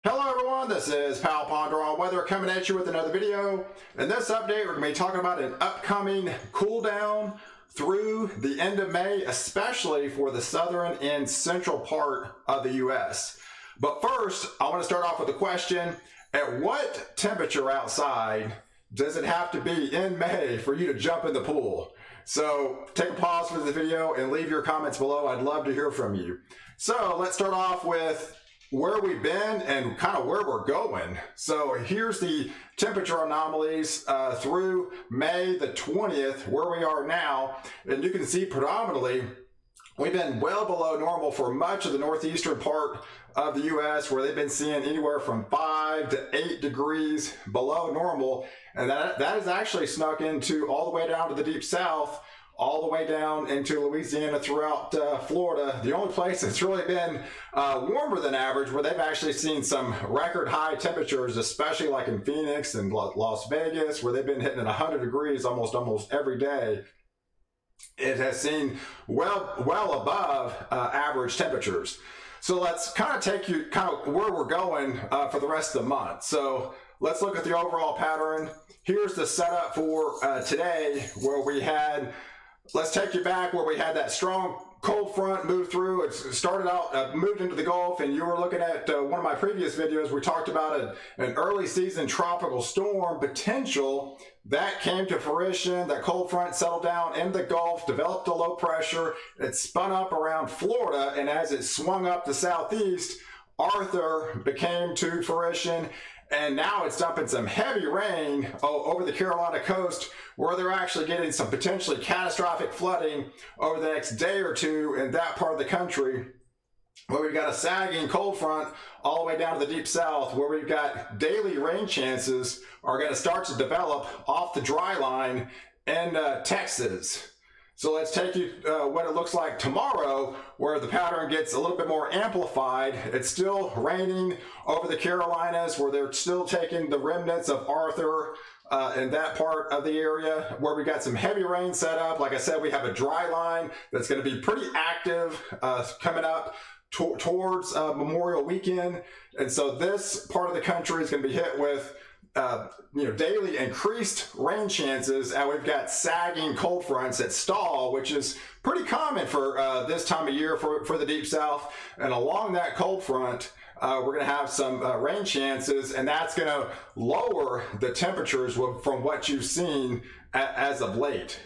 Hello everyone, this is Pal Ponder on Weather coming at you with another video. In this update, we're going to be talking about an upcoming cool down through the end of May, especially for the southern and central part of the U.S. But first, I want to start off with a question. At what temperature outside does it have to be in May for you to jump in the pool? So take a pause for the video and leave your comments below. I'd love to hear from you. So let's start off with where we've been and kind of where we're going. So here's the temperature anomalies through May the 20th, where we are now. And you can see predominantly we've been well below normal for much of the northeastern part of the U.S., where they've been seeing anywhere from 5 to 8 degrees below normal. And that has actually snuck into all the way down to the deep south, all the way down into Louisiana, throughout Florida. The only place that's really been warmer than average, where they've actually seen some record high temperatures, especially like in Phoenix and Las Vegas, where they've been hitting at 100 degrees almost every day. It has seen well above average temperatures. So let's kind of take you where we're going for the rest of the month. So let's look at the overall pattern. Here's the setup for today, where we had, let's take you back where we had that strong cold front move through. It started out, moved into the Gulf, and you were looking at one of my previous videos. We talked about an early season tropical storm potential. That came to fruition. That cold front settled down in the Gulf, developed a low pressure. It spun up around Florida, and as it swung up the southeast, Arthur became to fruition. And now it's dumping some heavy rain over the Carolina coast, where they're actually getting some potentially catastrophic flooding over the next day or two in that part of the country, where we've got a sagging cold front all the way down to the deep south, where we've got daily rain chances are going to start to develop off the dry line in Texas. So let's take you what it looks like tomorrow, where the pattern gets a little bit more amplified. It's still raining over the Carolinas, where they're still taking the remnants of Arthur in that part of the area, where we got some heavy rain set up. Like I said, we have a dry line that's going to be pretty active coming up towards Memorial Weekend. And so this part of the country is going to be hit with daily increased rain chances, and we've got sagging cold fronts that stall, which is pretty common for this time of year for the deep south. And along that cold front, we're going to have some rain chances, and that's going to lower the temperatures from what you've seen as of late.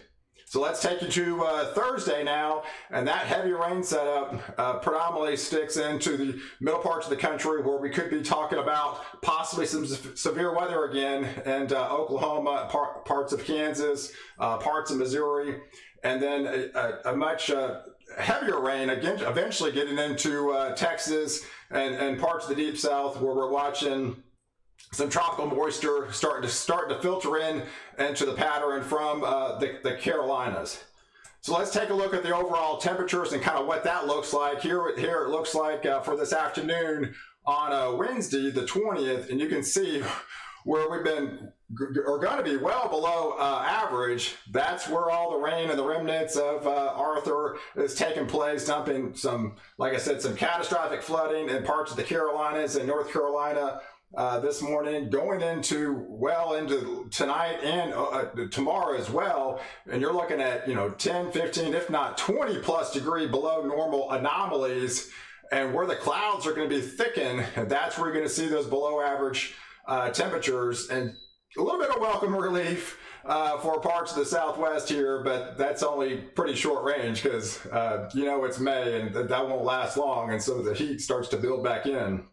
So let's take you to Thursday now, and that heavy rain setup predominantly sticks into the middle parts of the country, where we could be talking about possibly some severe weather again, and Oklahoma, parts of Kansas, parts of Missouri, and then a much heavier rain again, eventually getting into Texas and parts of the deep south, where we're watching some tropical moisture starting to filter into the pattern from the Carolinas. So let's take a look at the overall temperatures and kind of what that looks like. Here it looks like for this afternoon on Wednesday the 20th, and you can see where we've been are going to be well below average. That's where all the rain and the remnants of Arthur is taking place, dumping some, like I said, some catastrophic flooding in parts of the Carolinas and North Carolina this morning, going into tonight and tomorrow as well. And you're looking at 10, 15, if not 20 plus degree below normal anomalies, and where the clouds are going to be thickened, that's where you're going to see those below average temperatures, and a little bit of welcome relief for parts of the southwest here, but that's only pretty short range, because it's May and that won't last long, and so the heat starts to build back in.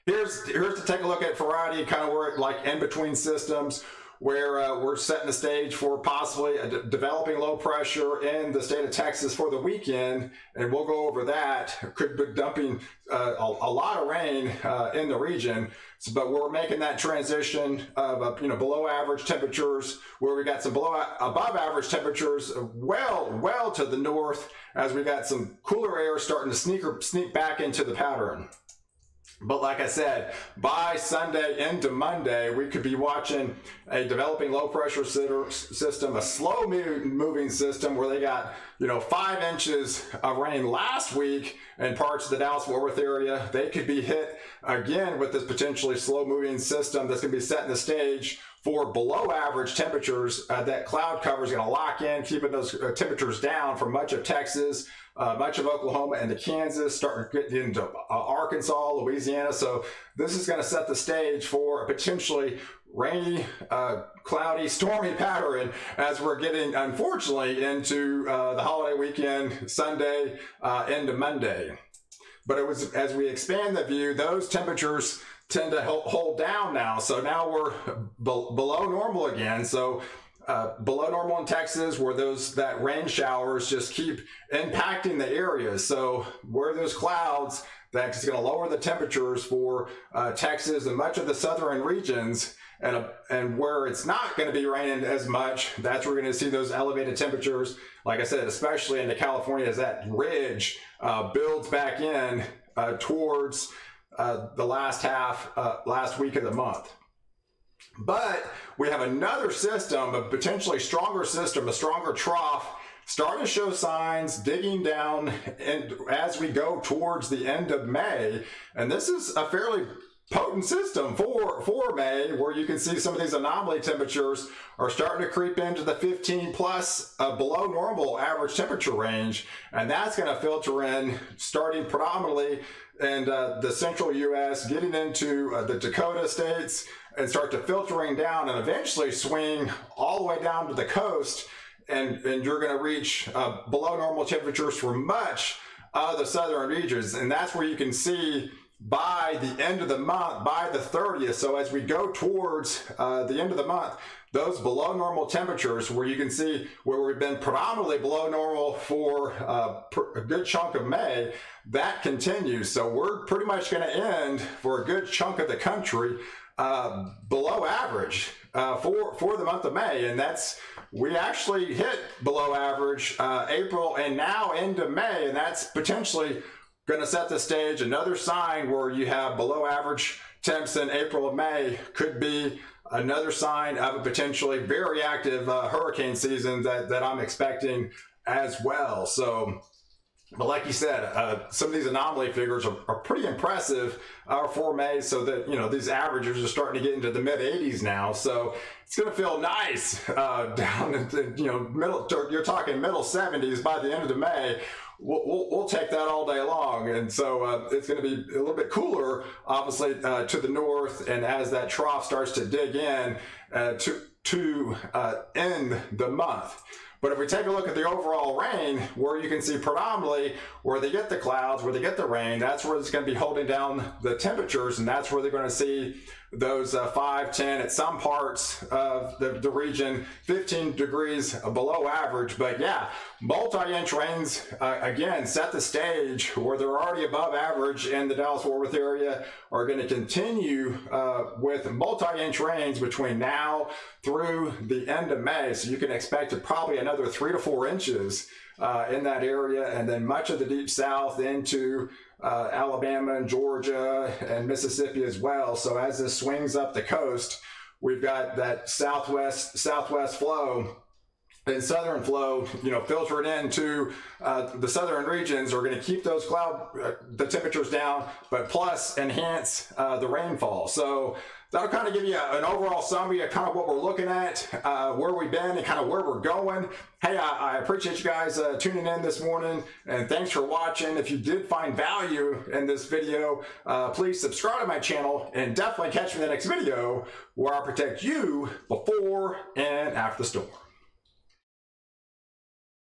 Here's to take a look at Friday, kind of where like in between systems, where we're setting the stage for possibly a developing low pressure in the state of Texas for the weekend, and we'll go over that. Could be dumping a lot of rain in the region, but we're making that transition of below average temperatures, where we got some above average temperatures well to the north, as we got some cooler air starting to sneak back into the pattern. But like I said, by Sunday into Monday, we could be watching a developing low pressure system, a slow moving system, where they got 5 inches of rain last week, and parts of the Dallas-Fort Worth area, they could be hit again with this potentially slow-moving system that's going to be setting the stage for below average temperatures. That cloud cover is going to lock in, keeping those temperatures down for much of Texas, much of Oklahoma, and Kansas, starting to get into Arkansas, Louisiana. So this is going to set the stage for a potentially rainy, cloudy, stormy pattern as we're getting, unfortunately, into the holiday weekend, Sunday into Monday. But it was, as we expand the view, those temperatures tend to hold down now. So now we're below normal again. So below normal in Texas, where that rain showers just keep impacting the areas. So where those clouds, that's going to lower the temperatures for Texas and much of the southern regions. And where it's not going to be raining as much, that's where we're going to see those elevated temperatures. Like I said, especially into California, as that ridge builds back in towards the last week of the month. But we have another system, a potentially stronger system, a stronger trough, starting to show signs, digging down, and as we go towards the end of May. And this is a fairly potent system for May, where you can see some of these anomaly temperatures are starting to creep into the 15 plus below normal average temperature range, and that's going to filter in starting predominantly in the central U.S., getting into the Dakota states, and start to filtering down and eventually swing all the way down to the coast, and you're going to reach below normal temperatures for much of the southern regions. And that's where you can see by the end of the month, by the 30th, so as we go towards the end of the month, those below normal temperatures, where you can see where we've been predominantly below normal for a good chunk of May, that continues. So we're pretty much going to end for a good chunk of the country below average for the month of May. And we actually hit below average April and now into May, and that's potentially going to set the stage. Another sign where you have below average temps in April and May could be another sign of a potentially very active hurricane season that I'm expecting as well. So, but like you said, some of these anomaly figures are pretty impressive for May, so that, you know, these averages are starting to get into the mid 80s now. So it's going to feel nice down into, you know, you're talking middle 70s by the end of the May. We'll take that all day long. And so it's going to be a little bit cooler, obviously, to the north, and as that trough starts to dig in to end the month. But if we take a look at the overall rain, where you can see predominantly where they get the clouds, where they get the rain, that's where it's going to be holding down the temperatures, and that's where they're going to see those 5, 10, at some parts of the region, 15 degrees below average. But yeah, multi-inch rains, again, set the stage where they're already above average in the Dallas-Fort Worth area, are going to continue with multi-inch rains between now through the end of May. So you can expect probably another 3 to 4 inches in that area, and then much of the deep south into Alabama and Georgia and Mississippi as well. So as this swings up the coast, we've got that southwest flow and southern flow, you know, filtered into the southern regions, are going to keep those the temperatures down, but plus enhance the rainfall. So that'll kind of give you an overall summary of kind of what we're looking at, where we've been, and kind of where we're going. Hey, I appreciate you guys tuning in this morning, and thanks for watching. If you did find value in this video, please subscribe to my channel, and definitely catch me in the next video, where I protect you before and after the storm.